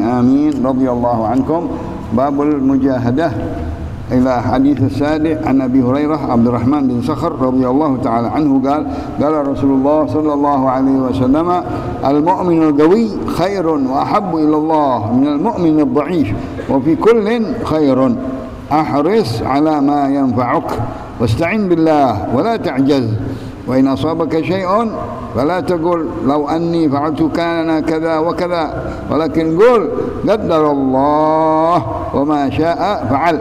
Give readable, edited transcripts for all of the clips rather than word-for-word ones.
آمين رضي الله عنكم. باب المجاهدة إلى حديث السادس عن أبي هريرة عبد الرحمن بن صخر رضي الله تعالى عنه قال رسول الله صلى الله عليه وسلم المؤمن القوي خير وأحب إلى الله من المؤمن الضعيف وفي كل خير أحرص على ما ينفعك واستعن بالله ولا تعجز وإن أصابك شيء فلا تقول لو أني فعلت كان كذا وكذا ولكن قل قدر الله وما شاء فعل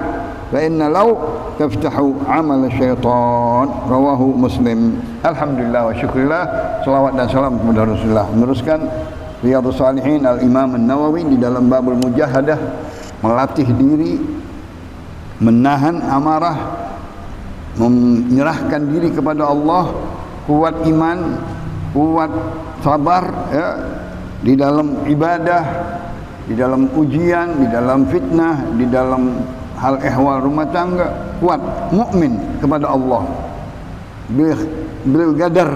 فإن لو تفتح عمل الشيطان. رواه Muslim. Alhamdulillah wa syukurillah, salawat dan salam kepada Rasulullah. Meneruskan Riyadhus Shalihin Al-Imam An-Nawawi di dalam babul mujahadah, melatih diri, menahan amarah, menyerahkan diri kepada Allah, kuat iman, kuat sabar ya, di dalam ibadah, di dalam ujian, di dalam fitnah, di dalam hal ehwal rumah tangga, kuat mukmin kepada Allah bil qadar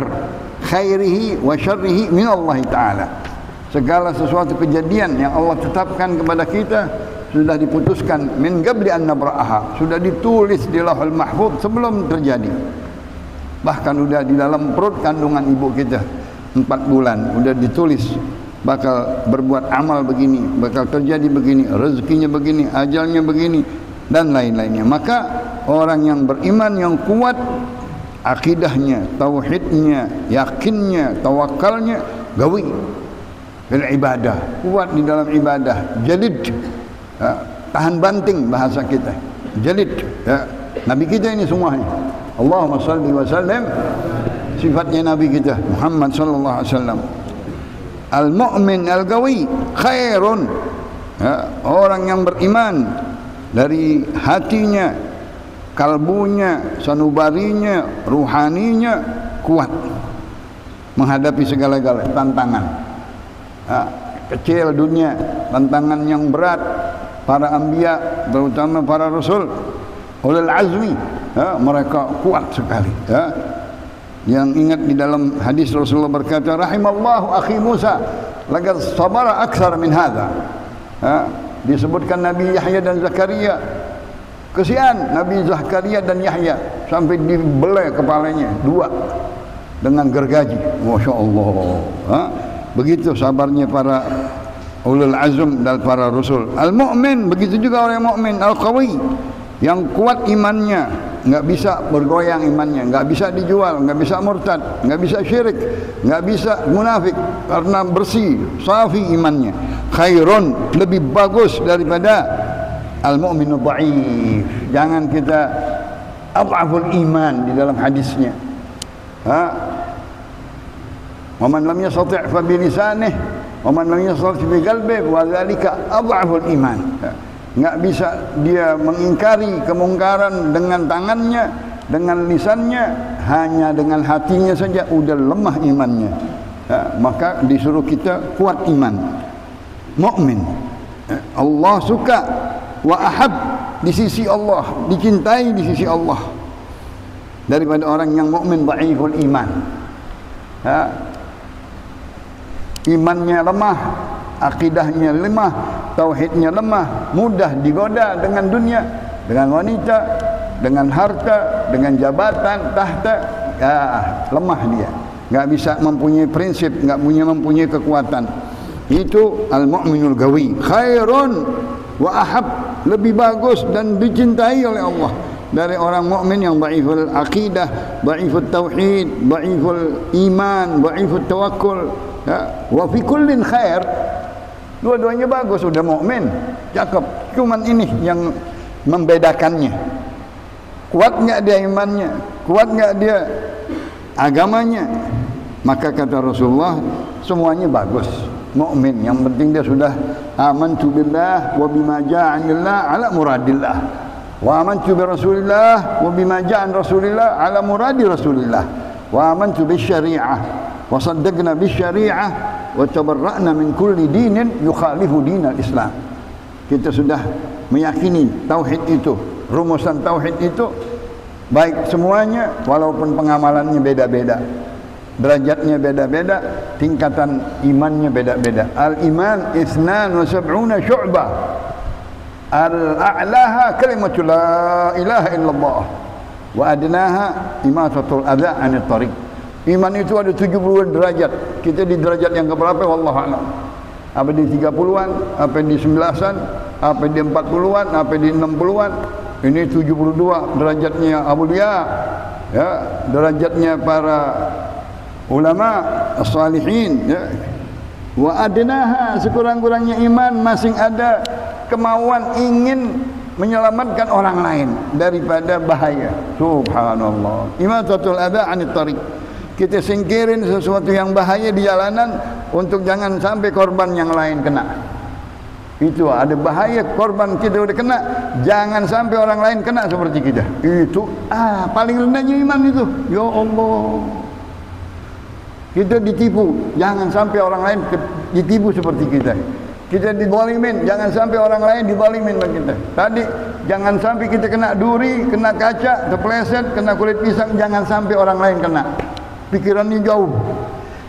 khairihi wa syarrihi min Allah taala. Segala sesuatu kejadian yang Allah tetapkan kepada kita sudah diputuskan min qabli an nabra'aha, sudah ditulis di Lauhul Mahfuz sebelum terjadi. Bahkan sudah di dalam perut kandungan ibu kita 4 bulan sudah ditulis bakal berbuat amal begini, bakal terjadi begini, rezekinya begini, ajalnya begini dan lain-lainnya. Maka orang yang beriman yang kuat akidahnya, tauhidnya, yakinnya, tawakalnya, gawi bil ibadah, kuat di dalam ibadah, jalid, ya, tahan banting bahasa kita, jalid ya. Nabi kita ini semuanya, Allahumma salli wa sallim, sifatnya Nabi kita Muhammad sallallahu alaihi wasallam. Al-mu'min al-qawi khairun, ya, orang yang beriman dari hatinya, kalbunya, sanubarinya, ruhaninya kuat menghadapi segala-gala tantangan. Ya, kecil dunia, tantangan yang berat, para anbiya terutama para rasul ulul azmi ya, mereka kuat sekali ya. Yang ingat di dalam hadis Rasulullah berkata rahimallahu akhi Musa laqad sabara akthar min hadza ya. Disebutkan Nabi Yahya dan Zakaria, kesian Nabi Zakaria dan Yahya sampai dibelai kepalanya 2 dengan gergaji. Masya Allah ha? Begitu sabarnya para ulul azm dan para rasul. Al-mu'min, begitu juga orang mukmin al-qawi, yang kuat imannya, enggak bisa bergoyang imannya, enggak bisa dijual, enggak bisa murtad, enggak bisa syirik, enggak bisa munafik karena bersih, safi imannya. Khairun, lebih bagus daripada al-mu'minu dhaif. Jangan kita adhaful iman di dalam hadisnya. Ha? Wa man lam yastati' fa bi lisanihi wa man lam yastati' bi qalbihi wa dzalika adhaful iman. Enggak bisa dia mengingkari kemungkaran dengan tangannya, dengan lisannya, hanya dengan hatinya saja udah lemah imannya. Ya, maka disuruh kita kuat iman. Mukmin, Allah suka, wa ahab, di sisi Allah, dicintai di sisi Allah, daripada orang yang mukmin dhaiful iman. Ya, imannya lemah, akidahnya lemah, tauhidnya lemah, mudah digoda dengan dunia, dengan wanita, dengan harta, dengan jabatan, tahta. Ya, lemah dia, enggak bisa mempunyai prinsip, enggak mempunyai kekuatan. Itu al-mu'minul qawi khairun wa ahab, lebih bagus dan dicintai oleh Allah dari orang mukmin yang dhaiful akidah, dhaiful tauhid, dhaiful iman, dhaiful tawakkul. Ya, wa fi kullin khair, dua-duanya bagus, sudah mukmin, cakep. Cuman ini yang membedakannya. Kuat enggak dia imannya? Kuat enggak dia agamanya? Maka kata Rasulullah, semuanya bagus. Mukmin, yang penting dia sudah amantu billah wa bima ja'anillah ala muradillah. Wa amantu bi Rasulillah wa bima ja'an Rasulillah ala muradi Rasulillah. Wa amantu bis syari'ah wa saddaqna bis syari'ah wa tabarra'na min kulli dinin yukhalifu dinal Islam. Kita sudah meyakini tauhid itu, rumusan tauhid itu baik semuanya walaupun pengamalannya beda-beda. derajatnya beda-beda, tingkatan imannya beda-beda. Al-iman 72 syu'bah. Al-a'laha kalimatu la ilaha illallah wa adnaha imatatul adza 'anil tariq. Iman itu ada 70 derajat. Kita di derajat yang keberapa wallahu a'lam. Apa di 30-an, apa di 19-an, apa di 40-an, apa di 60-an. Ini 72 derajatnya aulia, ya, derajatnya para ulama as-salihin, ya. Wa adnaha, sekurang-kurangnya iman masing ada kemauan ingin menyelamatkan orang lain daripada bahaya. Subhanallah. Imatatul adza 'anil tariq. Kita singkirin sesuatu yang bahaya di jalanan untuk jangan sampai korban yang lain kena. Itu ada bahaya, korban kita udah kena, jangan sampai orang lain kena seperti kita. Itu paling rendahnya iman itu. Ya Allah, kita ditipu, jangan sampai orang lain ditipu seperti kita. Kita dizalimin, jangan sampai orang lain dizalimin sama kita. Tadi jangan sampai kita kena duri, kena kaca, terpeleset, kena kulit pisang, jangan sampai orang lain kena. Pikirannya jauh.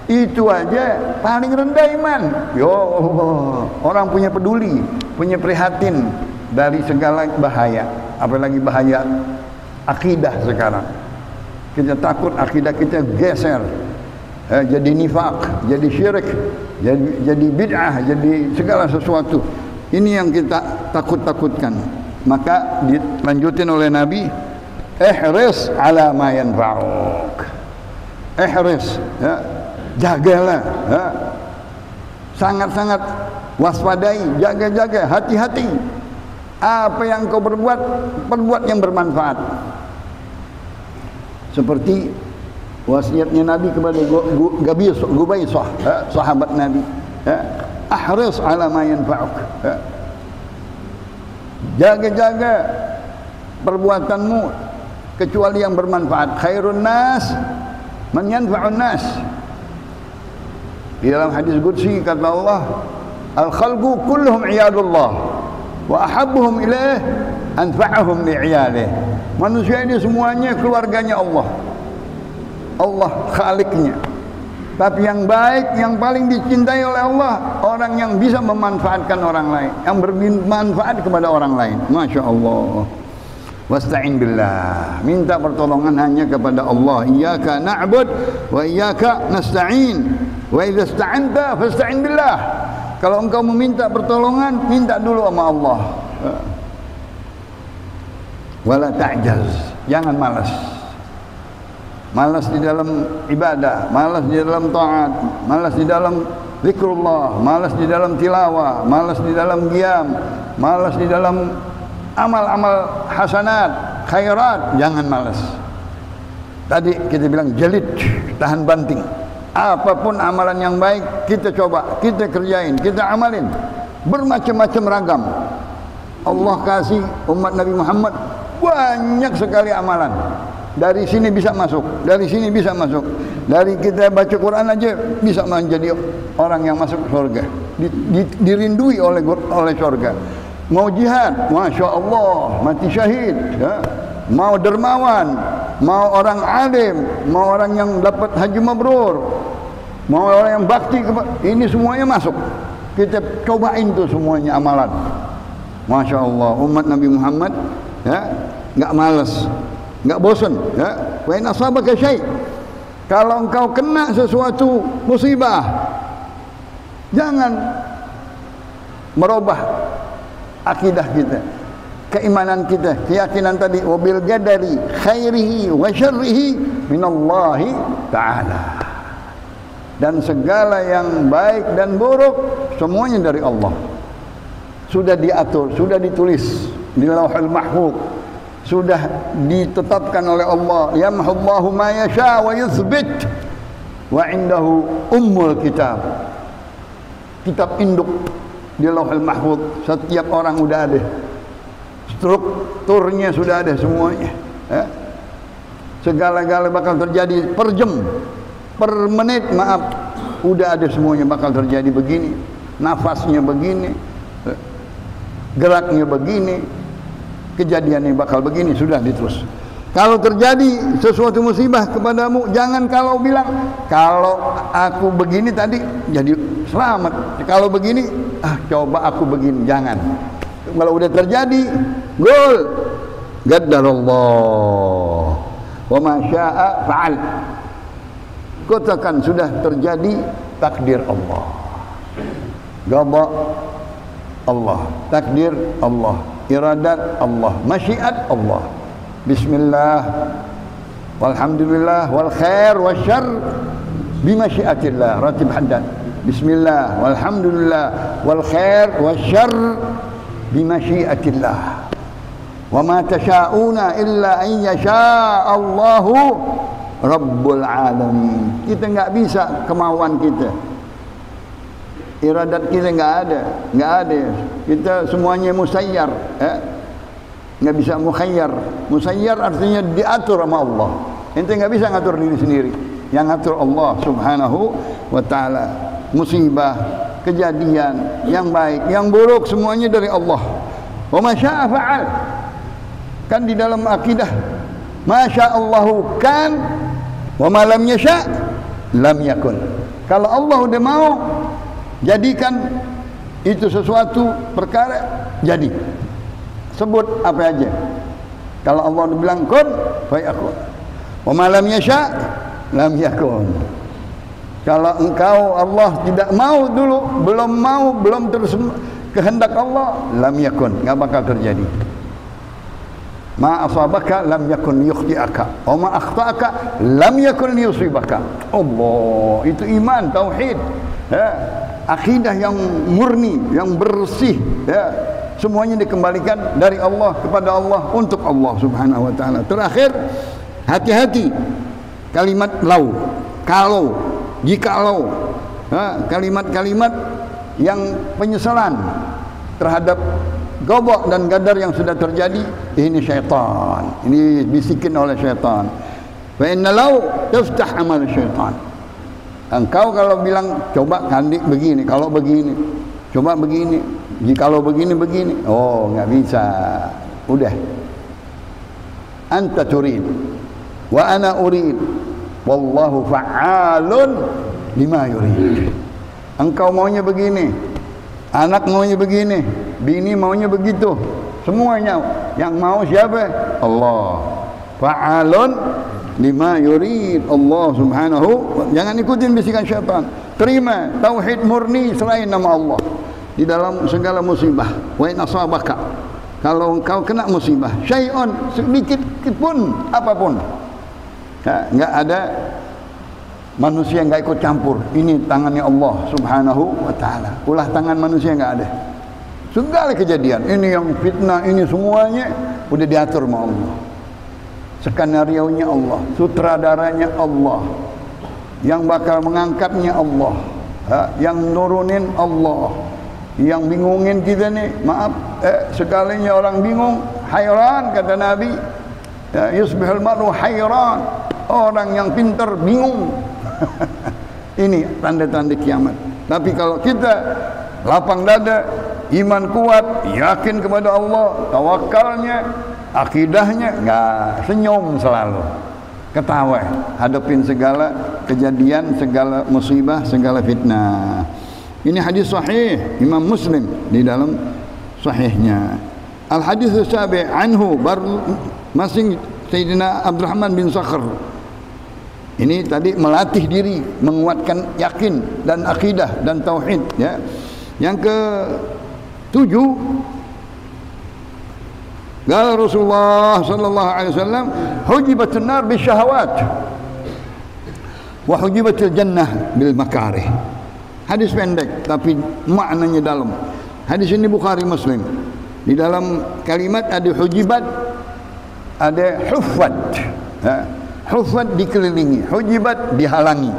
Itu aja paling rendah iman. Ya Allah, orang punya peduli, punya prihatin dari segala bahaya, apalagi bahaya akidah sekarang. Kita takut akidah kita geser, jadi nifak, jadi syirik, jadi bid'ah, jadi segala sesuatu. Ini yang kita takut-takutkan. Maka dilanjutin oleh Nabi, ihris ala ma yanfa'uk. Ihris, ya, jagalah, ya. Sangat-sangat waspadai, jaga-jaga, hati-hati. Apa yang kau perbuat, perbuat yang bermanfaat. Seperti wasiatnya Nabi kepada Gubaisah, ya, sahabat Nabi, ya. Ahris ala ma yanfa'uk, ya. Jaga-jaga perbuatanmu kecuali yang bermanfaat. Khairun nas man yanfa'un nas. Di dalam hadis qudsi kata Allah, al-khalqu kulluhum iyadullah wa ahabbuhum ilaih anfa'uhum li'iyalih. Manusia ini semuanya keluarganya Allah. Allah khaliknya. Tapi yang baik, yang paling dicintai oleh Allah, orang yang bisa memanfaatkan orang lain, yang bermanfaat kepada orang lain. Masya Allah. Wasta'in billah, minta pertolongan hanya kepada Allah. Iyyaka na'bud wa iyyaka nasta'in. Wa idza ista'anta fasta'in billah. Kalau engkau meminta pertolongan, minta dulu sama Allah. Wala ta'jaz, jangan malas. Malas di dalam ibadah, malas di dalam taat, malas di dalam zikrullah, malas di dalam tilawah, malas di dalam qiyam, malas di dalam amal-amal hasanat, khairat, jangan malas. Tadi kita bilang jalid, tahan banting. Apapun amalan yang baik kita coba, kita kerjain, kita amalin. Bermacam-macam ragam. Allah kasih umat Nabi Muhammad banyak sekali amalan. Dari sini bisa masuk, dari sini bisa masuk. Dari kita baca Quran aja bisa menjadi orang yang masuk surga. Dirindui oleh surga. Mau jihad, Masya Allah, mati syahid, ya. Mau dermawan, mau orang alim, mau orang yang dapat haji mabrur, mau orang yang bakti, ini semuanya masuk. Kita cobain tuh semuanya amalan. Masya Allah, umat Nabi Muhammad, ya, nggak malas, nggak bosan, ya. Wa in asabaka syai', kalau engkau kena sesuatu musibah, jangan merubah akidah kita, keimanan kita, keyakinan tadi, wabil qadari khairihi wa syarrihi minallahi ta'ala. Dan segala yang baik dan buruk semuanya dari Allah. Sudah diatur, sudah ditulis di Lauhul Mahfuz, sudah ditetapkan oleh Allah. Yamhullahu ma yasha wa yuthbit wa indahu ummul kitab. Kitab induk di Lauhul Mahfuz, setiap orang sudah ada, strukturnya sudah ada semuanya, ya. Segala-gala bakal terjadi per jam, per menit, maaf, udah ada semuanya bakal terjadi begini, nafasnya begini, geraknya begini, kejadiannya bakal begini, sudah diterus. Kalau terjadi sesuatu musibah kepadamu, jangan kalau bilang, kalau aku begini tadi jadi selamat. Kalau begini, coba aku begini. Jangan. Kalau udah terjadi, gol. Qaddarallah wa ma syaa fa'al. Katakan sudah terjadi takdir Allah. Qada Allah, takdir Allah, iradat Allah, masyiat Allah. Bismillah, walhamdulillah, wal khair wal syarr bimasyiatillah. Ratib haddad. Bismillah, walhamdulillah, wal khair wal syarr bimasyiatillah. Wa ma tasyauna illa an yasha Allahu Rabbul alamin. Kita enggak bisa kemauan kita. Iradat kita enggak ada. Kita semuanya musayyar, enggak bisa mukhayyar. Musayyar artinya diatur sama Allah. Ente enggak bisa ngatur diri sendiri. Yang ngatur Allah Subhanahu wa taala. Musibah, kejadian, yang baik, yang buruk semuanya dari Allah. Wa ma syaa fa'al. Kan di dalam akidah, masya Allahu kan, wa ma lam yasha lam yakun. Kalau Allah udah mau jadikan itu sesuatu perkara, jadi. Sebut apa aja. Kalau Allah udah bilang kun, fayakun. Wa ma lam yasha lam yakun. Kalau engkau Allah tidak mau dulu, belum terus kehendak Allah, lam yakun, enggak bakal terjadi. Ma asabaka lam yakun yukhti'aka wa ma akhta'aka lam yakun yusibaka. Allah, itu iman, tauhid, akidah yang murni, yang bersih, semuanya dikembalikan dari Allah kepada Allah, untuk Allah Subhanahu wa taala. Terakhir, hati-hati kalimat lau, kalau, jikalau, kalimat-kalimat yang penyesalan terhadap gobok dan gadar yang sudah terjadi. Ini syaitan, ini bisikin oleh syaitan. Fa inna lau taftah amal syaitan. Engkau kalau bilang coba kandik begini, kalau begini, coba begini, jikalau begini, oh nggak bisa. Udah, anta turid wa ana urid wallahu fa'alun lima yurid. Engkau maunya begini, anak maunya begini, bini maunya begitu, semuanya yang mau siapa? Allah. Fa'alun lima yurid. Allah Subhanahu. Jangan ikutin bisikan syaitan. Terima tauhid murni selain nama Allah di dalam segala musibah. Wa in asabaka, kalau engkau kena musibah, syai'un, sedikit pun apapun, enggak ada manusia yang enggak ikut campur. Ini tangannya Allah Subhanahu wa taala. Ulah tangan manusia enggak ada. Segala kejadian, ini yang fitnah, ini semuanya udah diatur sama Allah. Skenario-nya Allah, sutradaranya Allah, yang bakal mengangkatnya Allah, yang nurunin Allah, yang bingungin kita nih. Maaf, sekalinya orang bingung, hayran kata Nabi, yusbihul mar'u hayran, orang yang pintar bingung. Ini tanda-tanda kiamat. Tapi kalau kita lapang dada, iman kuat, yakin kepada Allah, tawakalnya, akidahnya, enggak, senyum selalu, ketawa hadapin segala kejadian, segala musibah, segala fitnah. Ini hadis sahih Imam Muslim di dalam sahihnya. Al hadis sabi anhu masing Sayyidina Abdurrahman bin Sakhr. Ini tadi melatih diri, menguatkan yakin dan akidah dan tauhid, ya. Yang ke-7, qala Rasulullah sallallahu alaihi wasallam, hujibatun nar bisyahawat wa hujibatul jannah bil makarih. Hadis pendek tapi maknanya dalam. Hadis ini Bukhari Muslim. Di dalam kalimat ada hujibat, ada huffat. Huffat dikelilingi, hujibat dihalangi,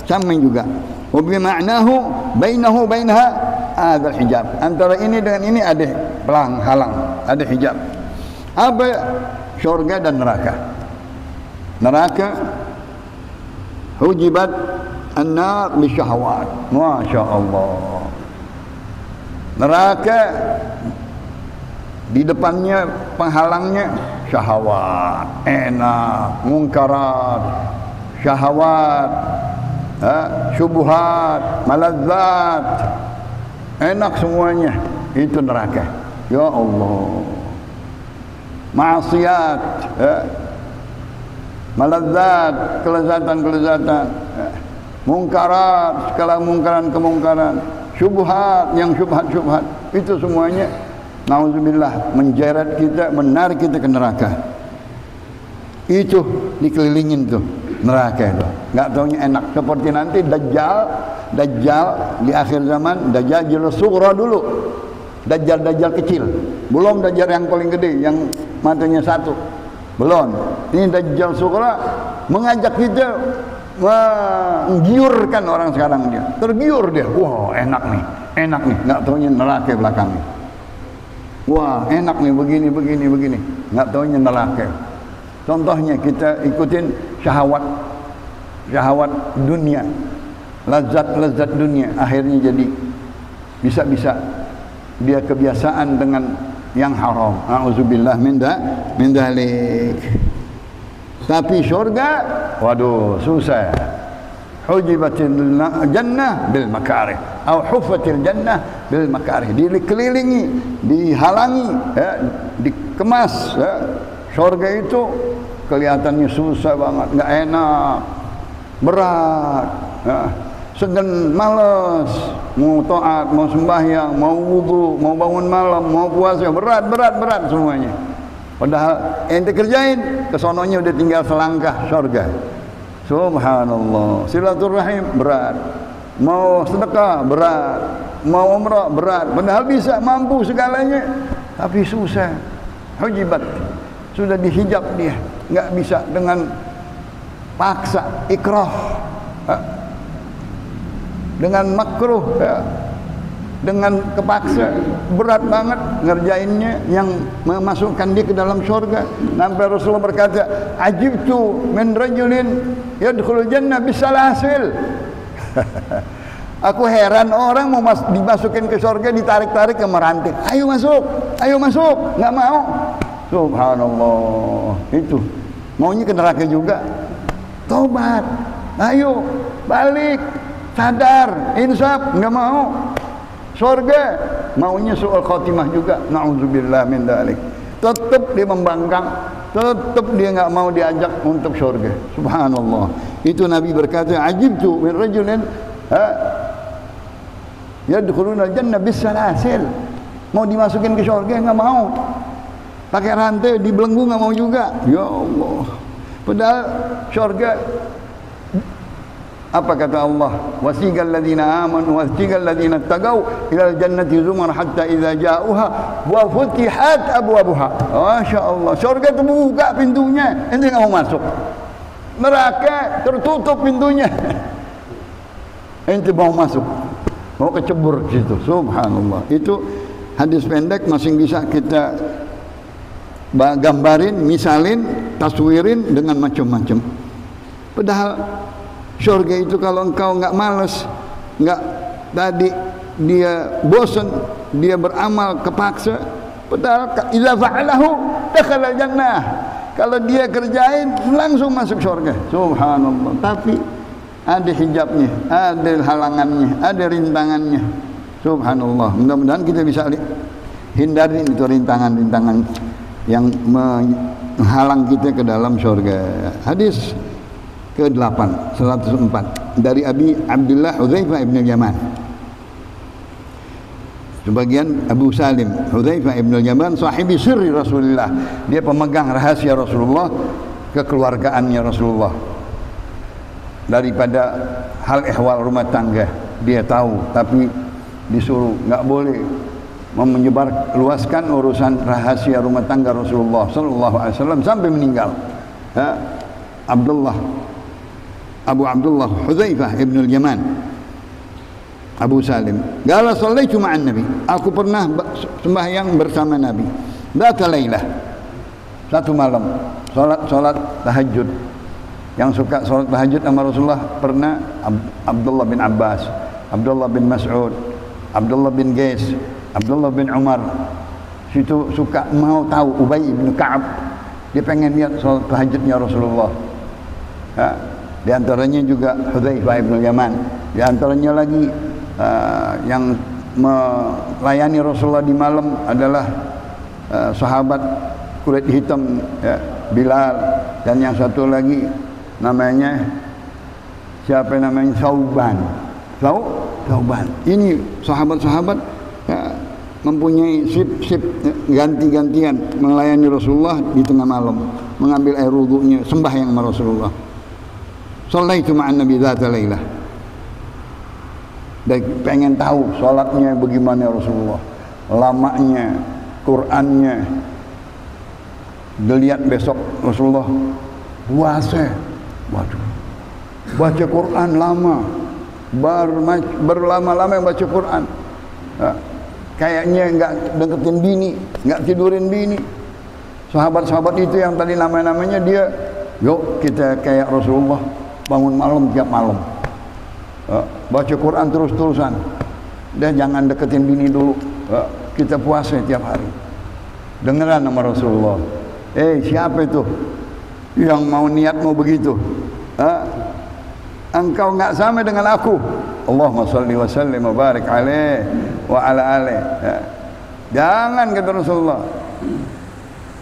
sama juga. Wa bi ma'nahu bainahu bainaha ada hijab. Antara ini dengan ini ada pelang halang, ada hijab. Apa? Syurga dan neraka. Neraka hujibat an-nar bi syahwat. Masya Allah. Neraka di depannya penghalangnya syahwat, enak, mungkarat, syahwat, syubhat, maladzat, enak semuanya, itu neraka. Ya Allah. Maksiat, maladzat, kelezatan-kelezatan, mungkarat, segala mungkaran-kemungkaran, syubhat, yang syubhat-syubhat, itu semuanya nauzubillah menjeret kita, menarik kita ke neraka. Itu dikelilingin tuh neraka itu. Enggak taunya enak, seperti nanti Dajjal di akhir zaman, Dajjal sughra dulu. Dajjal kecil. Belum Dajjal yang paling gede yang matanya satu. Belum. Ini Dajjal sughra mengajak kita, menggiurkan orang sekarang dia. Tergiur dia. Wah, enak nih. Enggak taunya neraka belakangnya. Wah, enak nih begini. Enggak taunya neraka. Contohnya kita ikutin syahwat dunia, lazat dunia, akhirnya jadi bisa dia kebiasaan dengan yang haram. A'udzubillah min dzalik. Tapi surga, waduh, susah. Hujibatil jannah bil makarih, atau huffatil jannah bil makarih. Dikelilingi, dihalangi, dikemas. Surga itu kelihatannya susah banget, enggak enak, berat, segan, males, mau taat, mau sembahyang, mau wudu, mau bangun malam, mau puasa, berat semuanya. Padahal ente kerjain, kesononya udah tinggal selangkah surga. Subhanallah. Silaturahim berat, mau sedekah berat, mau umrah berat, padahal bisa, mampu segalanya, tapi susah. Hujibat, sudah dihijab dia, nggak bisa dengan paksa, ikrah, dengan makruh, dengan kepaksa, berat banget ngerjainnya, yang memasukkan dia ke dalam surga. Sampai Rasulullah berkata, ajibtu min rajulin yadkhulul jannah bisalasil. Aku heran orang mau dimasukin ke surga ditarik-tarik ke merantik. Ayo masuk, nggak mau. Subhanallah. Itu maunya ke neraka juga. Tobat, ayo balik, sadar, insaf, nggak mau. Surga maunya su'ul khotimah juga. Na'udzubillah min dzalik. Tetap dia membangkang, tetap dia nggak mau diajak untuk surga. Subhanallah. Itu Nabi berkata, ajibtu min rajulin yadkhuluna jannah bisalasil. Mau dimasukin ke surga nggak mau. Pakai rantai dibelenggu nggak mau juga. Ya Allah. Padahal surga, apa kata Allah? Wasiqal ladzina amanu wasiqal ladzina taqau ilal jannati zumar hatta idza ja'uha wa futihat abwabuha. Masyaallah, surga terbuka pintunya, ente enggak mau masuk. Neraka tertutup pintunya. Ente mau masuk. Mau kecebur ke situ. Subhanallah. Itu hadis pendek masih bisa kita gambarin, misalin, taswirin dengan macam-macam. Padahal surga itu kalau engkau enggak malas, enggak tadi dia bosan, dia beramal kepaksa, padahal idza fa'alahu dakhala jannah. Kalau dia kerjain langsung masuk surga. Subhanallah. Tapi ada hijabnya, ada halangannya, ada rintangannya. Subhanallah. Mudah-mudahan kita bisa hindari itu rintangan-rintangan yang menghalang kita ke dalam surga. Hadis ke-8 104 dari Abi Abdullah Hudzaifah ibn Yaman. Sebagian Abu Salim Hudzaifah ibn Yaman sahibi sirri Rasulullah. Dia pemegang rahasia Rasulullah, kekeluargaannya Rasulullah. Daripada hal ihwal rumah tangga dia tahu, tapi disuruh enggak boleh menyebar luaskan urusan rahasia rumah tangga Rasulullah sallallahu alaihi wasallam sampai meninggal. Abu Abdullah Hudzaifah ibn Yaman, Abu Salim. Qala shallaitu ma'an Nabi. Aku pernah sembahyang bersama Nabi. Dzata lailah. Satu malam salat tahajud. Yang suka salat tahajud sama Rasulullah pernah Abdullah bin Abbas, Abdullah bin Mas'ud, Abdullah bin Qais, Abdullah bin Umar. Situ suka mau tahu Ubay bin Ka'ab. Dia pengen lihat solat tahajudnya Rasulullah. Di antaranya juga Hudzaifah bin Yaman. Di antaranya lagi yang melayani Rasulullah di malam adalah sahabat kulit hitam, Bilal, dan yang satu lagi namanya siapa namanya Thauban. Ini sahabat-sahabat mempunyai sip ganti-gantian melayani Rasulullah di tengah malam, mengambil air wudunya, sembahyang sama Rasulullah. Shallaitu ma'an Nabi dzata lailah. Dan pengen tahu salatnya bagaimana Rasulullah, lamanya, Qur'annya. Dilihat besok Rasulullah puasa, waduh, baca Quran lama, berlama-lama yang baca Quran. Kayaknya enggak deketin bini, enggak tidurin bini. Sahabat-sahabat itu yang tadi namanya dia, yuk kita kayak Rasulullah, bangun malam tiap malam, baca Quran terus-terusan. Dan jangan deketin bini dulu, kita puasa tiap hari. Dengeran nama Rasulullah. Siapa itu yang mau niat mau begitu? Engkau enggak sama dengan aku. Allahumma salli wa sallim wa barik alaih wa ala alaih. Jangan, kata Rasulullah,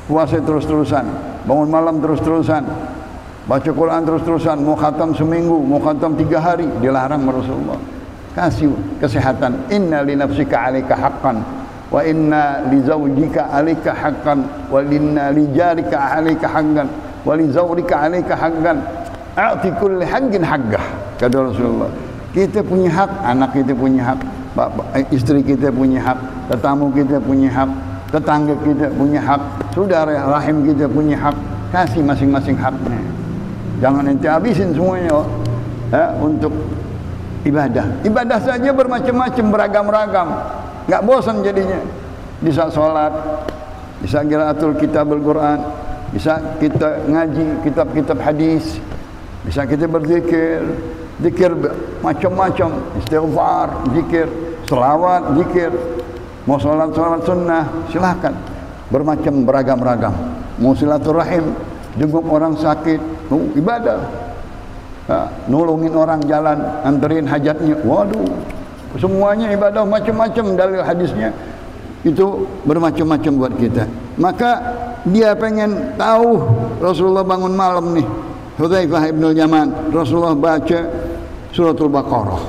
puasa terus-terusan, bangun malam terus-terusan, baca Quran terus-terusan, mau khatam seminggu, mau khatam 3 hari, dilarang Rasulullah. Kasih kesehatan. Inna li nafsika 'alaika haqqan wa inna li zawjika 'alaika haqqan wa inna li jarika 'alaika haqqan wa li zawrika 'alaika haqqan. A'ti kulli haqqin haqqah, kata Rasulullah. Kita punya hak, anak kita punya hak, istri kita punya hak, tetamu kita punya hak, tetangga kita punya hak, saudara rahim kita punya hak. Kasih masing-masing haknya. Jangan nanti habisin semuanya untuk ibadah. Ibadah saja bermacam-macam, beragam-ragam. Enggak bosan jadinya. Bisa sholat, bisa qiraatul kitabul Quran, bisa kita ngaji kitab-kitab hadis, bisa kita berzikir, zikir macam-macam, istighfar, zikir, selawat, zikir. Mau sholat sunnah, silahkan. Bermacam, beragam-ragam. Mau silaturahim, jenguk orang sakit, ibadah. Nolongin orang jalan, anterin hajatnya, waduh, semuanya ibadah, macam-macam dalil hadisnya. Itu bermacam-macam buat kita. Maka dia pengen tahu Rasulullah bangun malam nih. Hudzaifah bin Yaman, Rasulullah baca suratul Baqarah.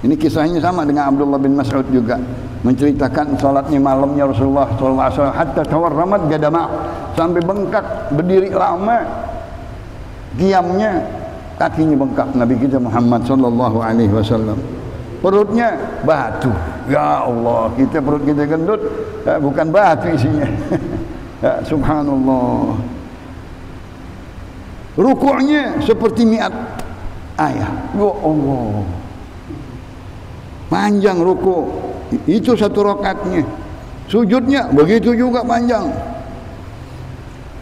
Ini kisahnya sama dengan Abdullah bin Mas'ud juga, menceritakan salatnya malamnya Rasulullah sallallahu alaihi wasallam hatta tawarramat gadama, sampai bengkak, berdiri lama, qiyamnya kakinya bengkak Nabi kita Muhammad sallallahu alaihi wasallam. Perutnya batu. Ya Allah, perut kita gendut, bukan batu isinya. Subhanallah. Rukuknya seperti mi'at ayat. Ya Allah, panjang rukuk. Itu satu rakaatnya. Sujudnya begitu juga panjang.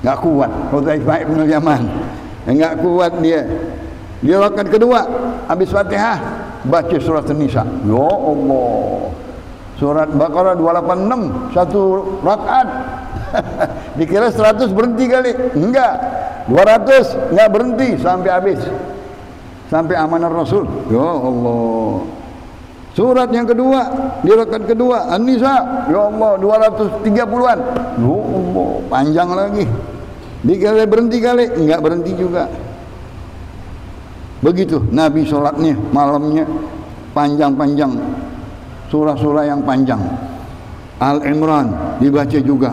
Enggak kuat Hudzaifah bin Yaman. Enggak kuat dia. Dia rakaat kedua habis Fatihah baca surat An-Nisa. Ya Allah. Surat Baqarah 286 satu rakaat. Dikira 100 berhenti kali. Enggak. 200 enggak berhenti sampai habis. Sampai amanah Rasul. Ya Allah. Surat yang kedua, di rakaat kedua An-Nisa, ya Allah 230-an. Ya Allah, panjang lagi. Dikira berhenti kali, enggak berhenti juga. Begitu Nabi sholatnya malamnya panjang-panjang, surah-surah yang panjang. Al-Imran dibaca juga,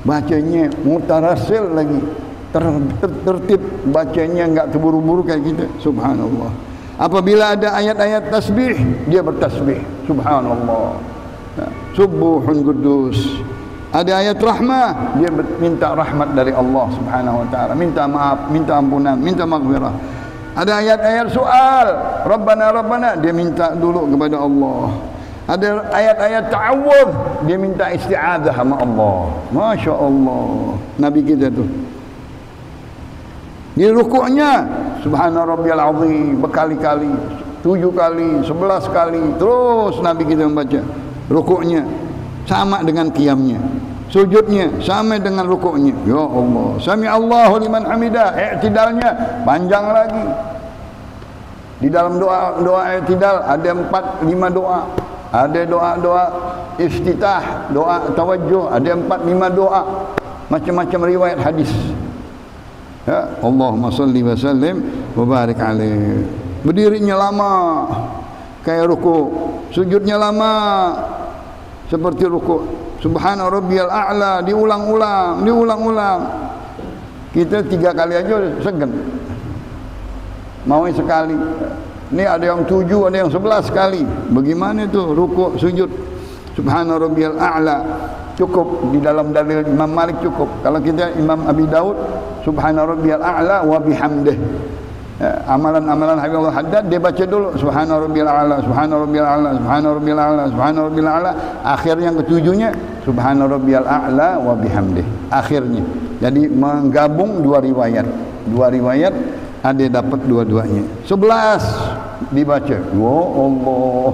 bacanya mutarasil lagi, tertib bacanya, enggak terburu-buru kayak gitu. Subhanallah. Apabila ada ayat-ayat tasbih, dia bertasbih. Subhanallah. Subuhun Qudus. Ada ayat rahmah, dia minta rahmat dari Allah Subhanahu wa taala, minta maaf, minta ampunan, minta maghfirah. Ada ayat-ayat soal, Rabbana Rabbana, dia minta dulu kepada Allah. Ada ayat-ayat ta'awudz, dia minta isti'adzah sama Allah. Masya Allah, Nabi kita tuh. Di rukuknya Subhana Rabbiyal Azim berkali-kali, 7 kali, 11 kali, terus Nabi kita membaca. Rukuknya sama dengan qiyamnya, Sujudnya sama dengan rukuknya. Ya Allah. Sami Allahu liman hamidah. I'tidalnya panjang lagi. Di dalam doa i'tidal ada 4-5 doa. Ada doa-doa iftitah, doa tawajjuh, ada 4-5 doa. Macam-macam riwayat hadis. Ya, Allahumma salli wa sallim wa barik alaihi. Berdirinya lama kayak rukuk, sujudnya lama seperti rukuk. Subhana rabbiyal a'la diulang-ulang. Kita 3 kali aja segen. Mau sekali. Ini ada yang 7, ada yang 11 kali. Bagaimana itu rukuk, sujud? Subhana rabbiyal a'la. Cukup di dalam dalil Imam Malik cukup. Kalau kita Imam Abi Daud, Subhana rabbiyal a'la wa bihamdih. Amalan-amalan Habib Allah Haddad dia baca dulu Subhana rabbiyal a'la, Subhana rabbiyal a'la, Subhana rabbiyal a'la, Subhana rabbiyal a'la. Akhir yang ketujuhnya Subhana rabbiyal a'la wa bihamdih. Akhirnya. Jadi menggabung 2 riwayat. 2 riwayat ada dapat dua-duanya. 11 dibaca. Oh Allah.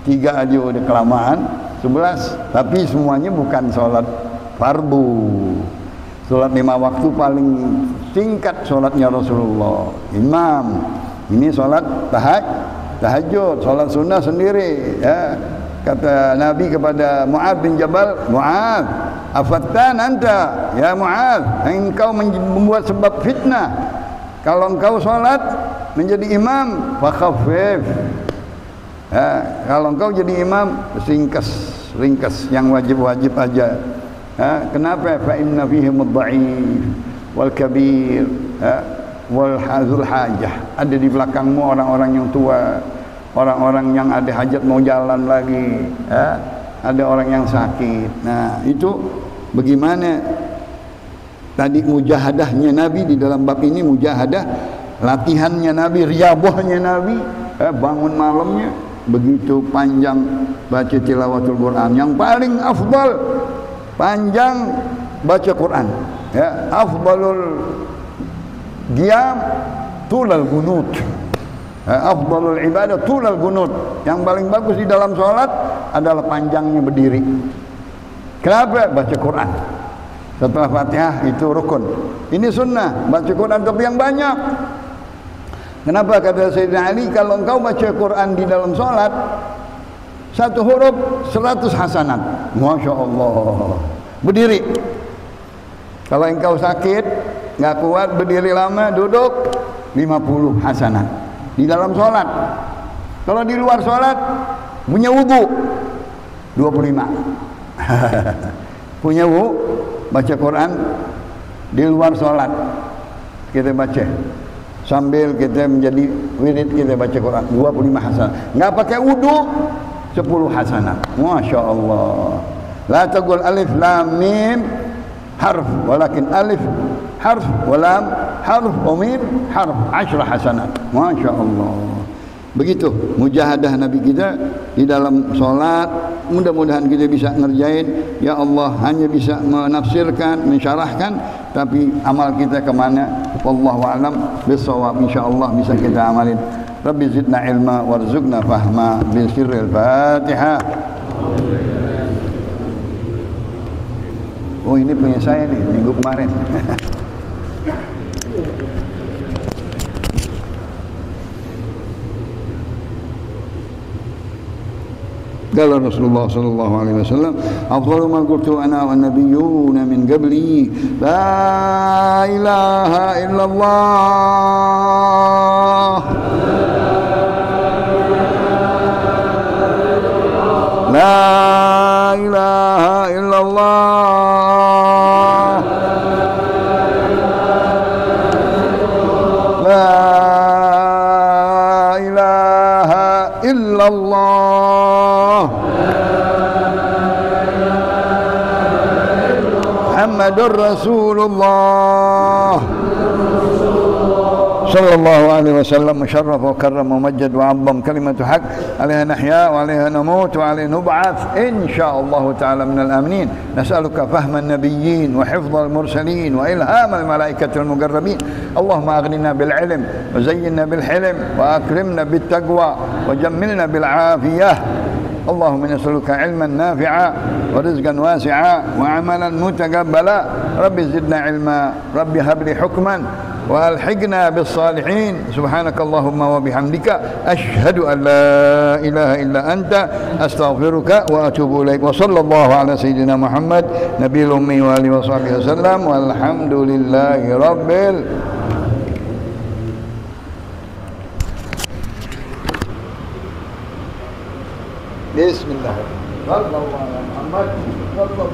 3 aja udah kelamaan. 11 tapi semuanya bukan solat fardu. Solat 5 waktu paling singkat solatnya Rasulullah. Imam. Ini solat tahajud, solat sunnah sendiri. Ya. Kata Nabi kepada Mu'adz bin Jabal, Mu'adz, afattan anta ya Mu'adz, engkau membuat sebab fitnah. Kalau engkau solat menjadi imam, fakhaffif. Ya, kalau engkau jadi imam, ringkas yang wajib-wajib aja. Ya, kenapa? Fa inna fihim ad-dha'if wal kabir, wal hazul hajah. Ada di belakangmu orang-orang yang tua, orang-orang yang ada hajat mau jalan lagi, ya. Ada orang yang sakit. Nah, itu bagaimana tadi mujahadahnya Nabi di dalam bab ini, mujahadah latihannya Nabi, riyadhahnya Nabi, bangun malamnya begitu panjang baca tilawatul Quran. Yang paling afdal panjang baca Quran, ya. Afdalul qiyam tulal gunut, afdalul ibadah tulal gunut. Yang paling bagus di dalam sholat adalah panjangnya berdiri. Kenapa? Baca Quran. Setelah Fatihah itu rukun. Ini sunnah, baca Quran tapi yang banyak. Kenapa? Kata Sayyidina Ali, kalau engkau baca Quran di dalam sholat, 1 huruf 100 hasanat. Masya Allah. Berdiri. Kalau engkau sakit, nggak kuat berdiri lama, duduk 50 hasanat. Di dalam sholat. Kalau di luar sholat, punya wudu 25. Punya wudu, baca Quran di luar sholat kita baca sambil kita menjadi wirid, kita baca Quran 25 hasanat. Nggak pakai wudu 10 hasanat. Masya Allah. La taqul alif lam mim harf, walakin alif harf wa lam harf wa mim harf 10 hasanat. Masya Allah. Begitu mujahadah Nabi kita di dalam sholat. Mudah-mudahan kita bisa ngerjain. Ya Allah, hanya bisa menafsirkan, mensyarahkan, tapi amal kita kemana? Wallahu a'lam bissawab. Insyaallah bisa kita amalin. Rabbi zidna ilma warzuqna fahma bi sirril Fatihah. Oh, ini punya saya nih minggu kemarin. قال رسول الله صلى الله عليه وسلم أفضل ما قلت أنا والنبيون من قبلي لا إله إلا الله لا إله إلا الله لا إله إلا الله محمد رسول الله صلى الله عليه وسلم مشرف وكرم ومجد وعظم كلمة حق عليها نحيا وعليها نموت وعليها نبعث إن شاء الله تعالى من الآمنين. نسألك فهم النبيين وحفظ المرسلين وإلهام الملائكة المقربين. اللهم أغننا بالعلم وزينا بالحلم وأكرمنا بالتقوى وجملنا بالعافية اللهم نسألك علما نافعا ورزقا واسعا وعملا متقبلا رب زدنا علما رب هب لي حكما وألحقنا بالصالحين سبحانك اللهم وبحمدك أشهد أن لا إله إلا أنت أستغفرك وأتوب إليك وصلى الله على سيدنا محمد نبي الأمي وآله وصحبه وسلم والحمد لله رب بسم الله صلى الله على محمد صلى الله